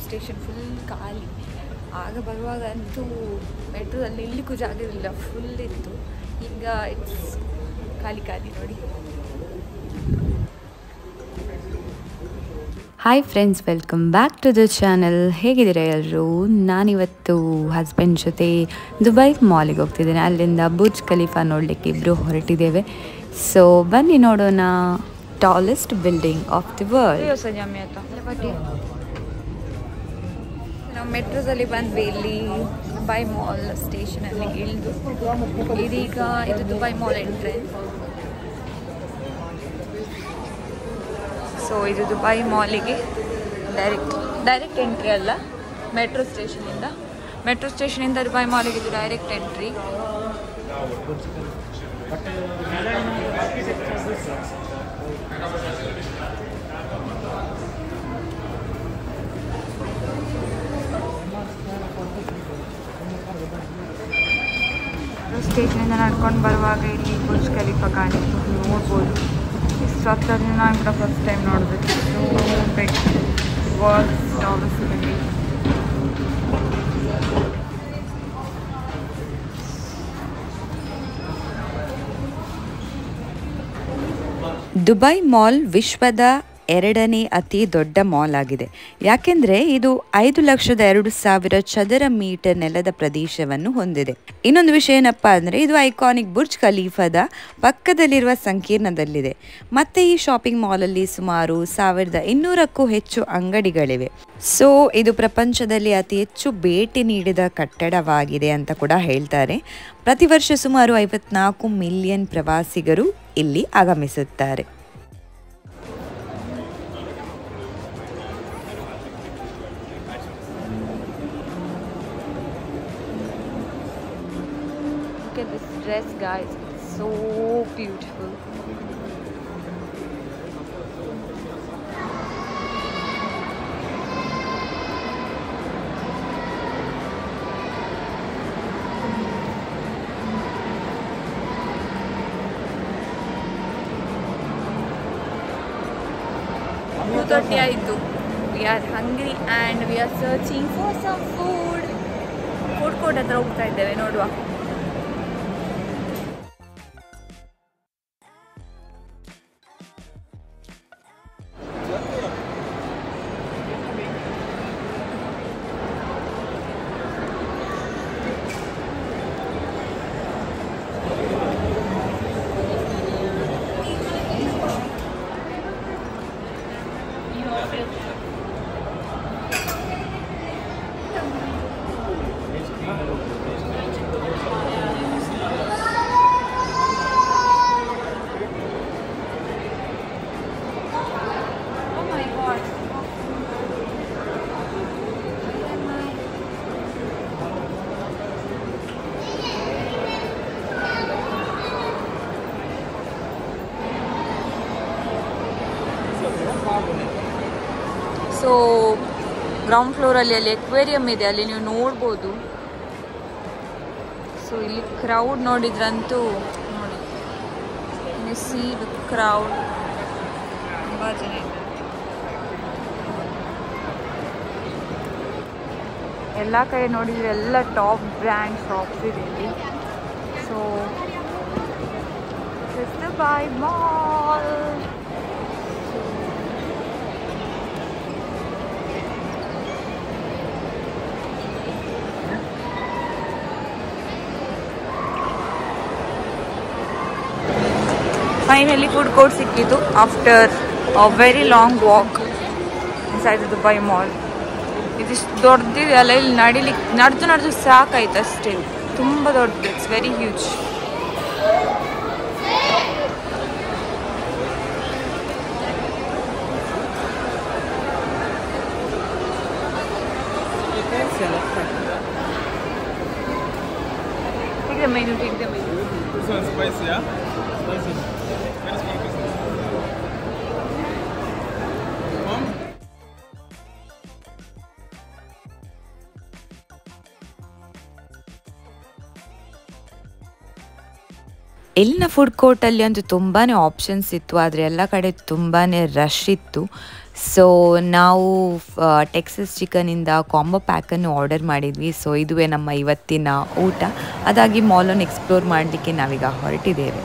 Station full ಖಾಲಿ. ಆಗ ಬರುವಾಗ ಅಂತೂ ಮೆಟ್ರೋದಲ್ಲಿ ನಿಲ್ಲಿಕ್ಕೂ ಜಾಗ ಇರಲಿಲ್ಲ, ಫುಲ್ ಇತ್ತು. ಈಗ ಇಟ್ಸ್ ಖಾಲಿ ಖಾಲಿ ನೋಡಿ. Hi friends, welcome back to the channel. ಹೇಗಿದ್ದೀರಾ ಎಲ್ಲರೂ? ನಾನಿವತ್ತು ಹಸ್ಬೆಂಡ್ ಜೊತೆ ದುಬೈ ಮಾಲಿಗೆ ಹೋಗ್ತಿದ್ದೇನೆ. ಅಲ್ಲಿಂದ ಬುರ್ಜ್ ಖಲೀಫಾ ನೋಡಲಿಕ್ಕೆ ಇಬ್ಬರು ಹೊರಟಿದ್ದೇವೆ. ಸೊ ಬನ್ನಿ ನೋಡೋಣ. Tallest building of the world. ನಾವು ಮೆಟ್ರೋದಲ್ಲಿ ಬಂದ್ವಿ. ಇಲ್ಲಿ ದುಬೈ ಮಾಲ್ ಸ್ಟೇಷನಲ್ಲಿ ಇಳಿದು ಇದೀಗ ಇದು ದುಬೈ ಮಾಲ್ ಎಂಟ್ರೆನ್ಸ್. ಸೊ ಇದು ದುಬೈ ಮಾಲಿಗೆ ಡೈರೆಕ್ಟ್ ಎಂಟ್ರಿ ಅಲ್ಲ, ಮೆಟ್ರೋ ಸ್ಟೇಷನಿಂದ ದುಬೈ ಮಾಲಿಗೆ ಇದು ಡೈರೆಕ್ಟ್ ಎಂಟ್ರಿ. ಸ್ಟೇಷನಿಂದ ನಡ್ಕೊಂಡು ಬರುವಾಗ ಇಲ್ಲಿ ಬುರ್ಜ್ ಖಲೀಫಾ ಕಾಣಿಸ್ತು, ನೋಡ್ಬೋದು. ಇಷ್ಟು ಹತ್ತಿರದಿಂದ ನಾನು ಕೂಡ ಫಸ್ಟ್ ಟೈಮ್ ನೋಡಿದೆ. World's tallest building. Dubai mall ವಿಶ್ವದ 2ನೇ ಅತಿ ದೊಡ್ಡ ಮಾಲ್ ಆಗಿದೆ. ಯಾಕೆಂದರೆ ಇದು 5,02,000 ಚದರ ಮೀಟರ್ ನೆಲದ ಪ್ರದೇಶವನ್ನು ಹೊಂದಿದೆ. ಇನ್ನೊಂದು ವಿಷಯ ಏನಪ್ಪ ಅಂದರೆ ಇದು ಐಕಾನಿಕ್ ಬುರ್ಜ್ ಖಲೀಫಾದ ಪಕ್ಕದಲ್ಲಿರುವ ಸಂಕೀರ್ಣದಲ್ಲಿದೆ. ಮತ್ತು ಈ ಶಾಪಿಂಗ್ ಮಾಲಲ್ಲಿ ಸುಮಾರು 1,200ಕ್ಕೂ ಹೆಚ್ಚು ಅಂಗಡಿಗಳಿವೆ. ಸೊ ಇದು ಪ್ರಪಂಚದಲ್ಲಿ ಅತಿ ಹೆಚ್ಚು ಭೇಟಿ ನೀಡಿದ ಕಟ್ಟಡವಾಗಿದೆ ಅಂತ ಕೂಡ ಹೇಳ್ತಾರೆ. ಪ್ರತಿ ವರ್ಷ ಸುಮಾರು 54 ಮಿಲಿಯನ್ ಪ್ರವಾಸಿಗರು ಇಲ್ಲಿ ಆಗಮಿಸುತ್ತಾರೆ. Look at this dress, guys. It's so beautiful. ಆಯಿತು. We are hungry and we are searching for some food. Food court ಹತ್ರ ಹೋಗ್ತಾ ಇದ್ದೇವೆ, ನೋಡುವ. ಸೊ ಗ್ರೌಂಡ್ ಫ್ಲೋರಲ್ಲಿ ಅಲ್ಲಿ ಎಕ್ವೇರಿಯಂ ಇದೆ, ಅಲ್ಲಿ ನೀವು ನೋಡ್ಬೋದು. ಸೊ ಇಲ್ಲಿ ಕ್ರೌಡ್ ನೋಡಿದ್ರಂತೂ ನೋಡಿ, ಸಿ ದ ಕ್ರೌಡ್, ತುಂಬ ಜನ ಇದ್ದಾರೆ. ಎಲ್ಲ ಕಡೆ ನೋಡಿದ್ರೆ ಎಲ್ಲ ಟಾಪ್ ಬ್ರ್ಯಾಂಡ್ ಶಾಪ್ಸ್ ಇದೆ ಇಲ್ಲಿ. So Dubai mall. Finally food court ಸಿಕ್ಕಿತು after a very long walk inside the Dubai mall. ಇದಿಷ್ಟು ದೊಡ್ಡದಿದೆ ಅಲ್ಲ, ಇಲ್ಲಿ ನಡೆದು ಸಾಕಾಯ್ತು ಅಷ್ಟೇ. ತುಂಬ ದೊಡ್ಡದು, it's very huge. Take the menu. This one's spicy, yeah? Spicy. ಇಲ್ಲಿನ ಫುಡ್ ಕೋರ್ಟಲ್ಲಿ ಅಂತೂ ತುಂಬಾ ಆಪ್ಷನ್ಸ್ ಇತ್ತು, ಆದರೆ ಎಲ್ಲ ಕಡೆ ತುಂಬಾ ರಶ್ ಇತ್ತು. ಸೊ ನಾವು ಟೆಕ್ಸಸ್ ಚಿಕನಿಂದ ಕಾಂಬೋ ಪ್ಯಾಕನ್ನು ಆರ್ಡರ್ ಮಾಡಿದ್ವಿ. ಸೊ ಇದುವೇ ನಮ್ಮ ಇವತ್ತಿನ ಊಟ. ಅದಾಗಿ ಮಾಲನ್ನು ಎಕ್ಸ್ಪ್ಲೋರ್ ಮಾಡಲಿಕ್ಕೆ ನಾವೀಗ ಹೊರಟಿದ್ದೇವೆ.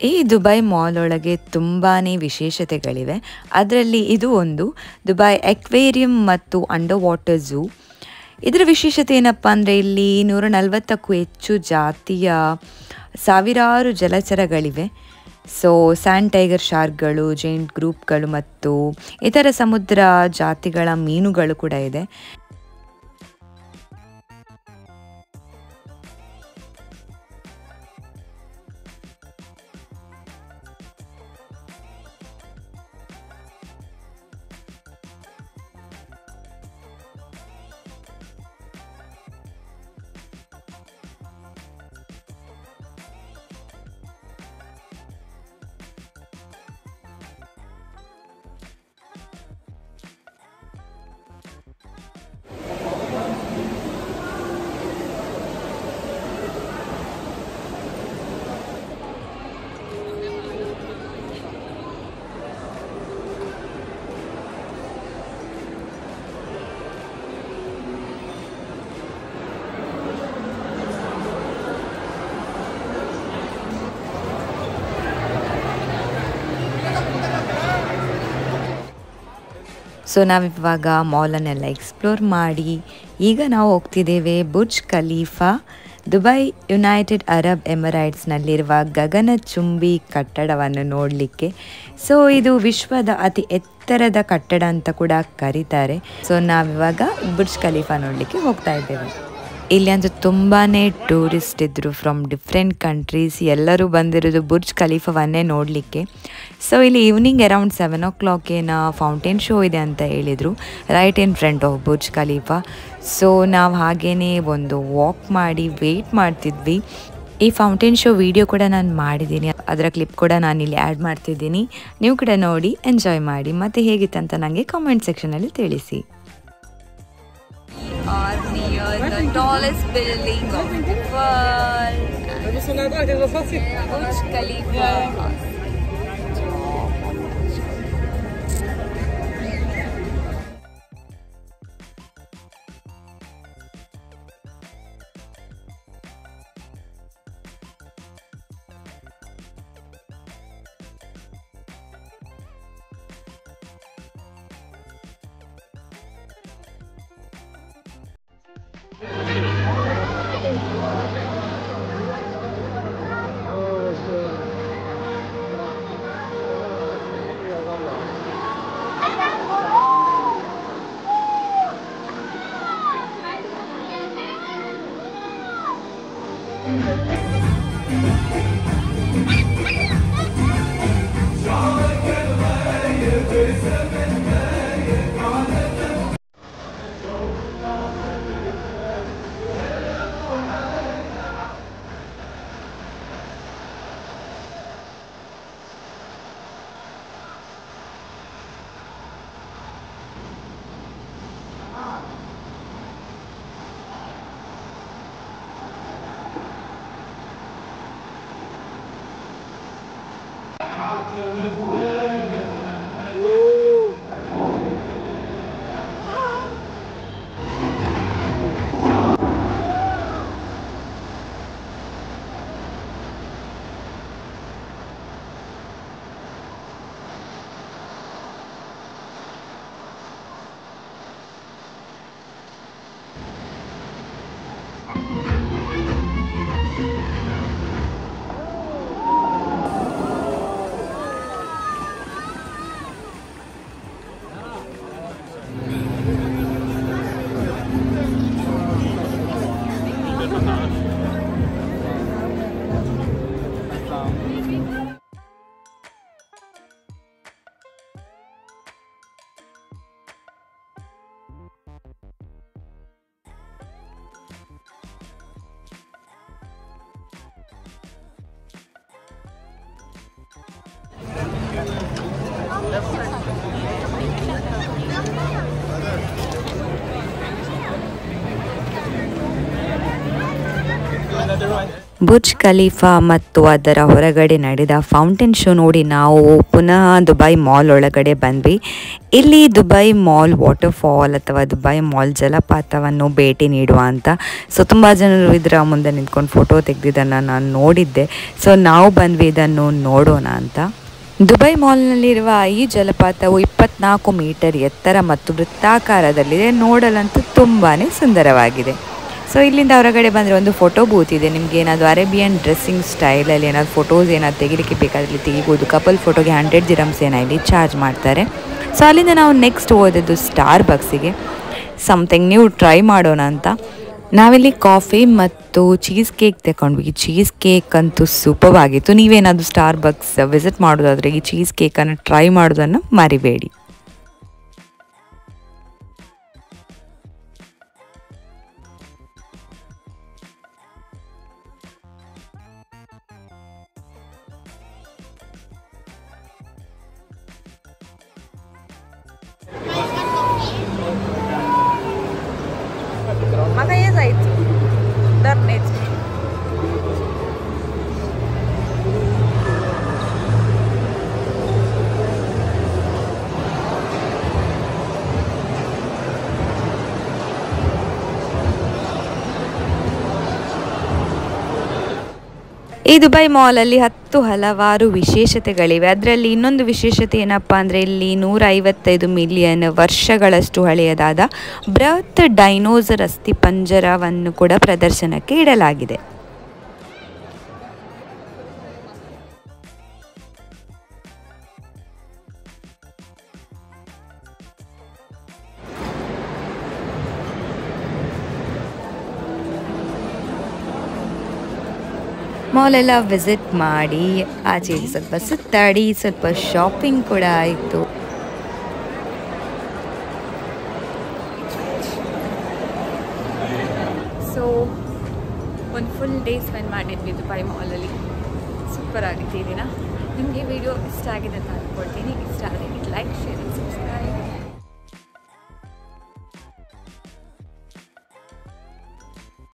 ಈ ದುಬೈ ಮಾಲ್ ಒಳಗೆ ತುಂಬಾ ವಿಶೇಷತೆಗಳಿವೆ. ಅದರಲ್ಲಿ ಇದು ಒಂದು ದುಬೈ ಎಕ್ವೇರಿಯಂ ಮತ್ತು ಅಂಡರ್ ವಾಟರ್ ಝೂ. ಇದರ ವಿಶೇಷತೆ ಏನಪ್ಪ ಅಂದರೆ ಇಲ್ಲಿ 140ಕ್ಕೂ ಹೆಚ್ಚು ಜಾತಿಯ ಸಾವಿರಾರು ಜಲಚರಗಳಿವೆ. ಸೊ ಸ್ಯಾಂಡ್ ಟೈಗರ್ ಶಾರ್ಕ್ಗಳು, ಜೈಂಟ್ ಗ್ರೂಪ್ಗಳು ಮತ್ತು ಇತರ ಸಮುದ್ರ ಜಾತಿಗಳ ಮೀನುಗಳು ಕೂಡ ಇದೆ. ಸೊ ನಾವಿವಾಗ ಮಾಲನ್ನೆಲ್ಲ ಎಕ್ಸ್ಪ್ಲೋರ್ ಮಾಡಿ ಈಗ ನಾವು ಹೋಗ್ತಿದ್ದೇವೆ Burj Khalifa, Dubai United Arab ಎಮಿರೇಟ್ಸ್ನಲ್ಲಿರುವ ಗಗನಚುಂಬಿ ಕಟ್ಟಡವನ್ನು ನೋಡಲಿಕ್ಕೆ. ಸೊ ಇದು ವಿಶ್ವದ ಅತಿ ಎತ್ತರದ ಕಟ್ಟಡ ಅಂತ ಕೂಡ ಕರೀತಾರೆ. ಸೊ ನಾವಿವಾಗ ಬುರ್ಜ್ ಖಲೀಫಾ ನೋಡಲಿಕ್ಕೆ ಹೋಗ್ತಾ ಇದ್ದೇವೆ. ಇಲ್ಲಿ ಅಂತೂ ತುಂಬಾ ಟೂರಿಸ್ಟ್ ಇದ್ದರು ಫ್ರಮ್ ಡಿಫ್ರೆಂಟ್ ಕಂಟ್ರೀಸ್. ಎಲ್ಲರೂ ಬಂದಿರೋದು ಬುರ್ಜ್ ಖಲೀಫಾವನ್ನೇ ನೋಡಲಿಕ್ಕೆ. ಸೊ ಇಲ್ಲಿ evening around 7 o'clock fountain show ಇದೆ ಅಂತ ಹೇಳಿದರು, right in front of Burj Khalifa. So ನಾವು ಹಾಗೇ ಒಂದು ವಾಕ್ ಮಾಡಿ ವೆಯ್ಟ್ ಮಾಡ್ತಿದ್ವಿ. ಈ ಫೌಂಟೇನ್ ಶೋ ವಿಡಿಯೋ ಕೂಡ ನಾನು ಮಾಡಿದ್ದೀನಿ, ಅದರ ಕ್ಲಿಪ್ ಕೂಡ ನಾನಿಲ್ಲಿ ಆ್ಯಡ್ ಮಾಡ್ತಿದ್ದೀನಿ. ನೀವು ಕೂಡ ನೋಡಿ ಎಂಜಾಯ್ ಮಾಡಿ. ಮತ್ತು ಹೇಗಿತ್ತಂತ ನನಗೆ ಕಾಮೆಂಟ್ ಸೆಕ್ಷನಲ್ಲಿ ತಿಳಿಸಿ. Are near the tallest building of the world, Burj Khalifa. Burj Khalifa ಮತ್ತು ಅದರ ಹೊರಗಡೆ ನಡೆದ ಫೌಂಟೇನ್ ಶೋ ನೋಡಿ ನಾವು ಪುನಃ ದುಬೈ ಮಾಲ್ ಒಳಗಡೆ ಬಂದ್ವಿ. ಇಲ್ಲಿ ದುಬೈ ಮಾಲ್ ವಾಟರ್ಫಾಲ್ ಅಥವಾ ದುಬೈ ಮಾಲ್ ಜಲಪಾತವನ್ನು ಭೇಟಿ ನೀಡುವ ಅಂತ. ಸೊ ತುಂಬ ಜನರು ಇದರ ಮುಂದೆ ನಿಂತ್ಕೊಂಡು ಫೋಟೋ ತೆಗೆದಿದ್ದನ್ನು ನಾನು ನೋಡಿದ್ದೆ. ಸೊ ನಾವು ಬಂದ್ವಿ ಇದನ್ನು ನೋಡೋಣ ಅಂತ. ದುಬೈ ಮಾಲ್ನಲ್ಲಿರುವ ಈ ಜಲಪಾತವು 24 ಮೀಟರ್ ಎತ್ತರ ಮತ್ತು ವೃತ್ತಾಕಾರದಲ್ಲಿದೆ. ನೋಡಲಂತೂ ತುಂಬಾ ಸುಂದರವಾಗಿದೆ. ಸೊ ಇಲ್ಲಿಂದ ಹೊರಗಡೆ ಬಂದರೆ ಒಂದು ಫೋಟೋ ಬೂತ್ ಇದೆ. ನಿಮಗೆ ಏನಾದರೂ ಅರೇಬಿಯನ್ ಡ್ರೆಸ್ಸಿಂಗ್ ಸ್ಟೈಲಲ್ಲಿ ಏನಾದರೂ ಫೋಟೋಸ್ ಏನಾದ್ರು ತೆಗಿಲಿಕ್ಕೆ ಬೇಕಾದಲ್ಲಿ ತೆಗಿಬೋದು. ಕಪಲ್ ಫೋಟೋಗೆ 100 ದಿರಮ್ಸ್ ಇಲ್ಲಿ ಚಾರ್ಜ್ ಮಾಡ್ತಾರೆ. ಸೊ ಅಲ್ಲಿಂದ ನಾವು ನೆಕ್ಸ್ಟ್ ಹೋದದ್ದು ಸ್ಟಾರ್ ಬಕ್ಸಿಗೆ. ಸಮಥಿಂಗ್ ನ್ಯೂ ಟ್ರೈ ಮಾಡೋಣ ಅಂತ ನಾವಿಲ್ಲಿ ಕಾಫಿ ಮತ್ತು ಚೀಸ್ ಕೇಕ್ ತಗೊಂಡ್ವಿ. ಚೀಸ್ ಕೇಕ್ ಅಂತೂ ಸೂಪರ್ ಆಗಿತ್ತು. ನೀವೇನಾದರೂ ಸ್ಟಾರ್ ಬಕ್ಸ್ ವಿಸಿಟ್ ಮಾಡೋದಾದರೆ ಈ ಚೀಸ್ ಕೇಕನ್ನು ಟ್ರೈ ಮಾಡೋದನ್ನು ಮರಿಬೇಡಿ. makanya जायचं दरनेच ಈ ದುಬೈ ಮಾಲಲ್ಲಿ ಹಲವಾರು ವಿಶೇಷತೆಗಳಿವೆ. ಅದರಲ್ಲಿ ಇನ್ನೊಂದು ವಿಶೇಷತೆ ಏನಪ್ಪ ಅಂದರೆ ಇಲ್ಲಿ 155 ಮಿಲಿಯನ್ ವರ್ಷಗಳಷ್ಟು ಹಳೆಯದಾದ ಬೃಹತ್ ಡೈನೋಸರ್ ಅಸ್ಥಿಪಂಜರವನ್ನು ಕೂಡ ಪ್ರದರ್ಶನಕ್ಕೆ ಇಡಲಾಗಿದೆ. ಮಾಲೆಲ್ಲ ವಿಸಿಟ್ ಮಾಡಿ ಆಚೆ ಸ್ವಲ್ಪ ಸುತ್ತಾಡಿ ಸ್ವಲ್ಪ ಶಾಪಿಂಗ್ ಕೂಡ ಆಯಿತು. ಸೊ ಒಂದು ಫುಲ್ ಡೇ ಸ್ಪೆಂಡ್ ಮಾಡಿದ್ವಿ ದುಬೈ ಮಾಲಲ್ಲಿ. ಸೂಪರ್ ಆಗಿತ್ತು ಈ ದಿನ. ನಿಮಗೆ ವಿಡಿಯೋ ಇಷ್ಟ ಆಗಿದೆ ಅಂತ ಅಂದ್ಕೊಳ್ತೀನಿ. ಇಷ್ಟ ಆದರೆ ಲೈಕ್, ಶೇರ್, ಸಬ್ಸ್ಕ್ರೈಬ್.